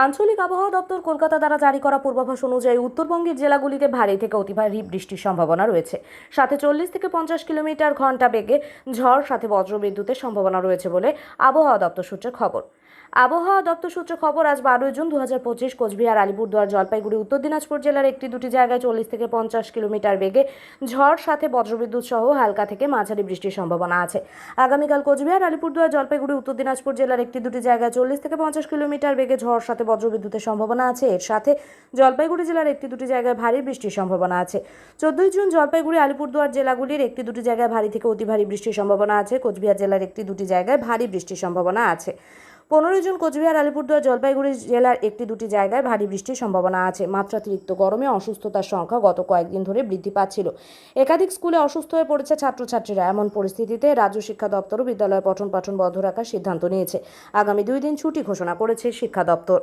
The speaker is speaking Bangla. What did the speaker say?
আঞ্চলিক আবহাওয়া দপ্তর কলকাতা দ্বারা জারি করা পূর্বাভাস অনুযায়ী উত্তরবঙ্গের জেলাগুলিতে ভারী থেকে অতি ভারী বৃষ্টির সম্ভাবনা রয়েছে। সাথে 40 থেকে 50 কিলোমিটার ঘন্টা বেগে ঝড় সাথে বজ্রবিদ্যুতের সম্ভাবনা রয়েছে বলে আবহাওয়া দপ্তর সূত্রে খবর। আবহাওয়া দপ্তর সূত্রে খবর, আজ 12 জুন 2025 কোচবিহার, আলিপুরদুয়ার, জলপাইগুড়ি, উত্তর দিনাজপুর জেলার একটি দুটি জায়গায় 40 থেকে 50 কিলোমিটার বেগে ঝড় সাথে বজ্রবিদ্যুৎ সহ হালকা থেকে মাঝারি বৃষ্টির সম্ভাবনা আছে। আগামীকাল কোচবিহার, আলিপুরদুয়ার, জলপাইগুড়ি, উত্তর দিনাজপুর জেলার একটি দুটি জায়গায় 40 থেকে 50 কিলোমিটার বেগে ঝড় সাথে বজ্রবিদ্যুতের সম্ভাবনা আছে। এর সাথে জলপাইগুড়ি জেলার একটি দুটি জায়গায় ভারী বৃষ্টির সম্ভাবনা আছে। 14 জুন জলপাইগুড়ি, আলিপুরদুয়ার জেলাগুলির একটি দুটি জায়গায় ভারী থেকে অতি ভারী বৃষ্টির সম্ভাবনা আছে। কোচবিহার জেলার একটি দুটি জায়গায় ভারী বৃষ্টির সম্ভাবনা আছে। 15 জুন কোচবিহার, আলিপুরদুয়ার, জলপাইগুড়ি জেলার একটি দুটি জায়গায় ভারী বৃষ্টির সম্ভাবনা আছে। মাত্রাতিরিক্ত গরমে অসুস্থতার সংখ্যা গত কয়েকদিন ধরে বৃদ্ধি পাচ্ছিল। একাধিক স্কুলে অসুস্থ হয়ে পড়েছে ছাত্রছাত্রীরা। এমন পরিস্থিতিতে রাজ্য শিক্ষা দপ্তরও বিদ্যালয়ে পঠন পাঠন বন্ধ রাখার সিদ্ধান্ত নিয়েছে। আগামী 2 দিন ছুটি ঘোষণা করেছে শিক্ষা দপ্তর।